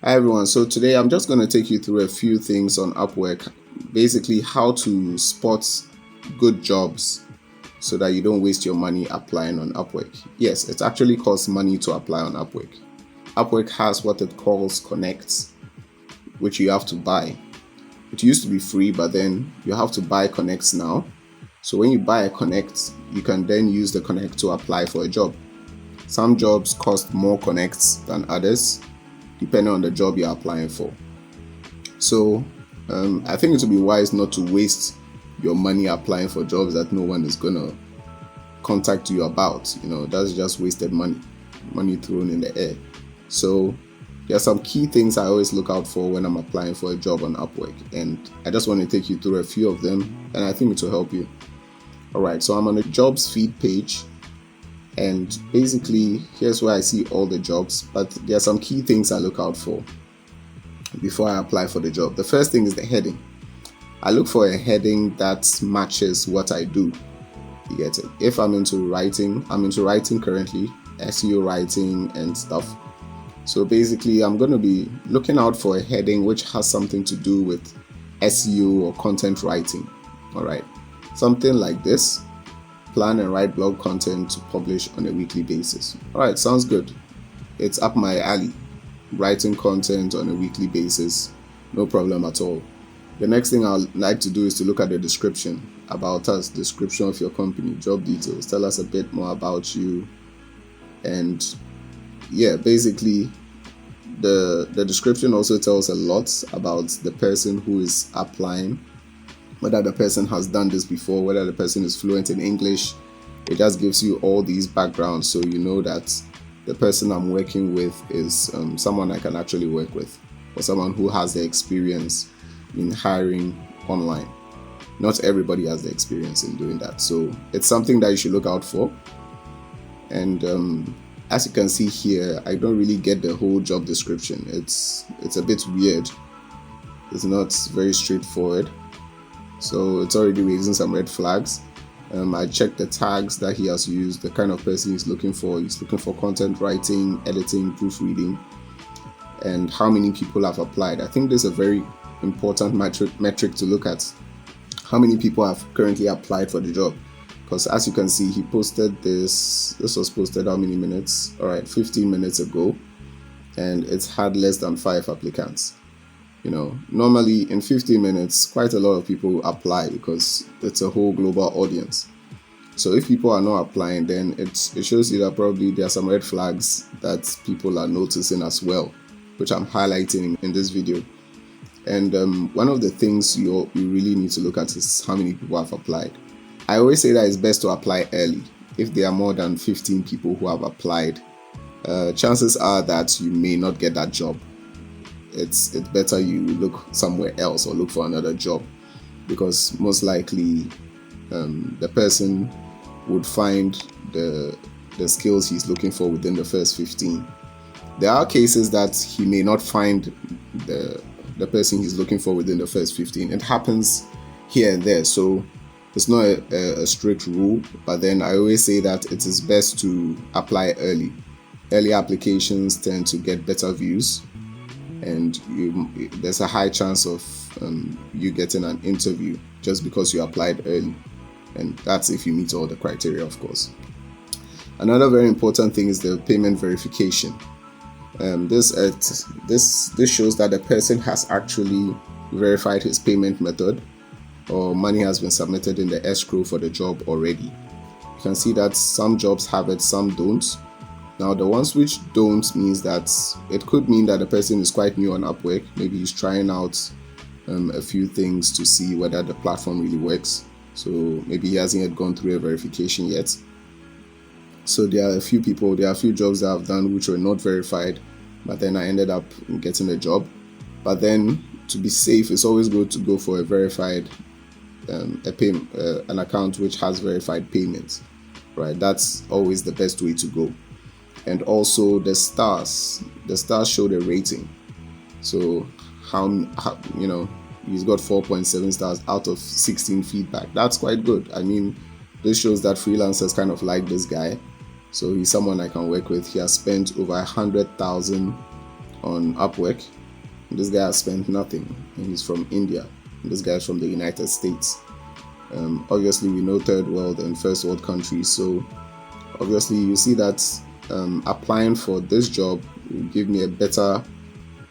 Hi everyone. So today I'm just going to take you through a few things on Upwork. Basically, how to spot good jobs so that you don't waste your money applying on Upwork. Yes, it actually costs money to apply on Upwork. Upwork has what it calls connects, which you have to buy. It used to be free, but then you have to buy connects now. So when you buy a connect, you can then use the connect to apply for a job. Some jobs cost more connects than others, depending on the job you're applying for. So I think it would be wise not to waste your money applying for jobs that no one is gonna contact you about. That's just wasted money thrown in the air. So there are some key things I always look out for when I'm applying for a job on Upwork, and I just want to take you through a few of them, and I think it will help you. Alright, so I'm on the jobs feed page, and basically here's where I see all the jobs, but there are some key things I look out for before I apply for the job. The first thing is the heading. I look for a heading that matches what I do. You get it? If I'm into writing currently, SEO writing and stuff. So basically I'm going to be looking out for a heading which has something to do with SEO or content writing. Alright, something like this. Plan and write blog content to publish on a weekly basis. Alright, sounds good. It's up my alley. Writing content on a weekly basis, no problem at all. The next thing I'd like to do is to look at the description, about us, description of your company, job details, tell us a bit more about you. And yeah, basically the description also tells a lot about the person who is applying, whether the person has done this before, whether the person is fluent in English. It just gives you all these backgrounds so you know that the person I'm working with is someone I can actually work with, or someone who has the experience in hiring online. Not everybody has the experience in doing that, so it's something that you should look out for. And as you can see here, I don't really get the whole job description. It's a bit weird. It's not very straightforward, so it's already raising some red flags. I checked the tags that he has used, the kind of person he's looking for. He's looking for content writing, editing, proofreading, and how many people have applied. I think this is a very important metric to look at. How many people have currently applied for the job? Because as you can see, he posted this was posted how many minutes? Alright, 15 minutes ago, and it's had less than 5 applicants. Normally in 15 minutes, quite a lot of people apply because it's a whole global audience. So if people are not applying, then it shows you that probably there are some red flags that people are noticing as well, which I'm highlighting in this video. And one of the things you really need to look at is how many people have applied. I always say that it's best to apply early. If there are more than 15 people who have applied, chances are that you may not get that job. It's better you look somewhere else or look for another job, because most likely the person would find the skills he's looking for within the first 15. There are cases that he may not find the person he's looking for within the first 15. It happens here and there, so it's not a strict rule, but then I always say that it is best to apply early. Early applications tend to get better views, and there's a high chance of you getting an interview just because you applied early, and that's if you meet all the criteria, of course. Another very important thing is the payment verification. This shows that the person has actually verified his payment method, or money has been submitted in the escrow for the job already. You can see that some jobs have it, some don't. Now, the ones which don't means that it could mean that the person is quite new on Upwork. Maybe he's trying out a few things to see whether the platform really works. So maybe he hasn't yet gone through a verification yet. So there are a few jobs that I've done which were not verified, but then I ended up getting a job. But then to be safe, it's always good to go for a verified an account which has verified payments. Right? That's always the best way to go. And also the stars show the rating. So how he's got 4.7 stars out of 16 feedback. That's quite good. I mean, this shows that freelancers kind of like this guy. So he's someone I can work with. He has spent over 100,000 on Upwork. This guy has spent nothing, and he's from India. And this guy's from the United States. Obviously, we know third world and first world countries, so obviously you see that applying for this job will give me a better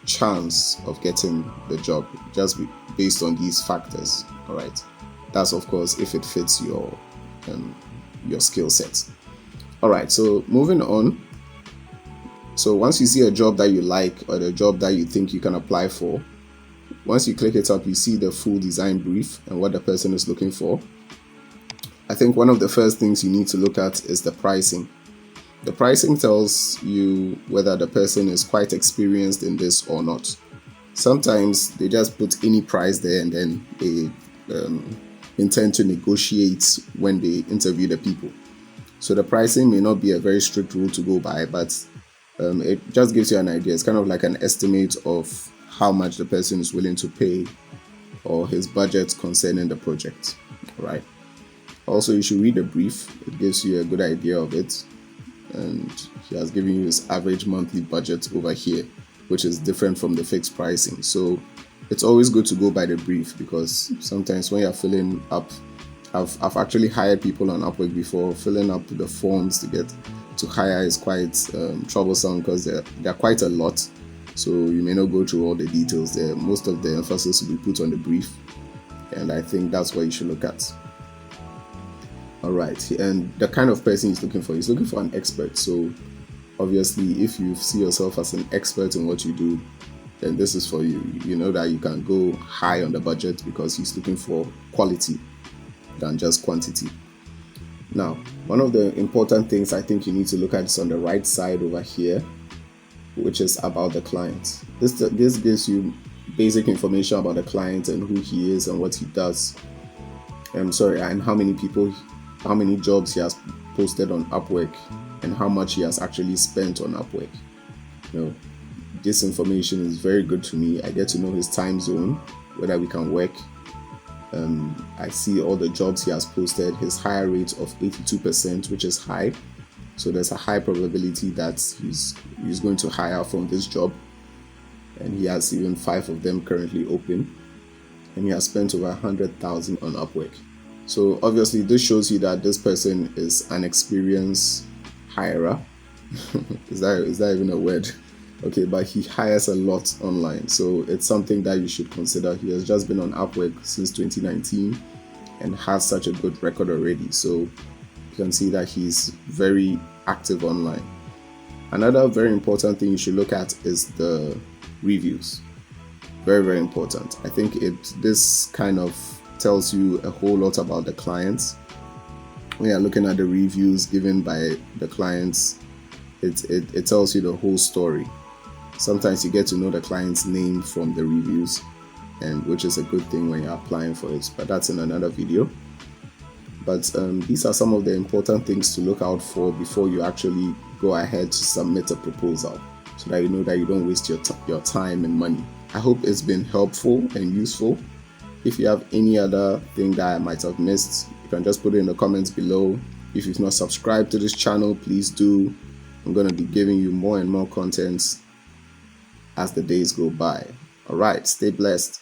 chance of getting the job just based on these factors. All right, that's of course if it fits your skill set. All right, so moving on. So once you see a job that you like or the job that you think you can apply for, once you click it up, you see the full design brief and what the person is looking for. I think one of the first things you need to look at is the pricing. The pricing tells you whether the person is quite experienced in this or not. Sometimes they just put any price there and then they intend to negotiate when they interview the people. So the pricing may not be a very strict rule to go by, but it just gives you an idea. It's kind of like an estimate of how much the person is willing to pay or his budget concerning the project, right? Also, you should read the brief. It gives you a good idea of it. And he has given you his average monthly budget over here, which is different from the fixed pricing. So it's always good to go by the brief, because sometimes when you're filling up, I've actually hired people on Upwork before. Filling up the forms to get to hire is quite troublesome, because they're quite a lot. So you may not go through all the details there. Most of the emphasis will be put on the brief, and I think that's what you should look at. All right, and the kind of person he's looking for an expert. So obviously, if you see yourself as an expert in what you do, then this is for you. You know that you can go high on the budget, because he's looking for quality than just quantity. Now, one of the important things I think you need to look at is on the right side over here, which is about the client. This gives you basic information about the client and who he is and what he does. And how many jobs he has posted on Upwork and how much he has actually spent on Upwork. This information is very good to me. I get to know his time zone, whether we can work. I see all the jobs he has posted, his hire rate of 82%, which is high. So there's a high probability that he's going to hire from this job. And he has even 5 of them currently open. And he has spent over 100,000 on Upwork. So obviously this shows you that this person is an experienced hirer. is that even a word? Okay, but he hires a lot online, so it's something that you should consider. He has just been on Upwork since 2019 and has such a good record already, so you can see that he's very active online. Another very important thing you should look at is the reviews. Very, very important. I think this kind of tells you a whole lot about the clients. When you're looking at the reviews given by the clients, it tells you the whole story. Sometimes you get to know the client's name from the reviews, and which is a good thing when you're applying for it, but that's in another video. But these are some of the important things to look out for before you actually go ahead to submit a proposal, so that you know that you don't waste your time and money. I hope it's been helpful and useful. If you have any other thing that I might have missed, you can just put it in the comments below. If you've not subscribed to this channel, please do. I'm going to be giving you more and more content as the days go by. All right, stay blessed.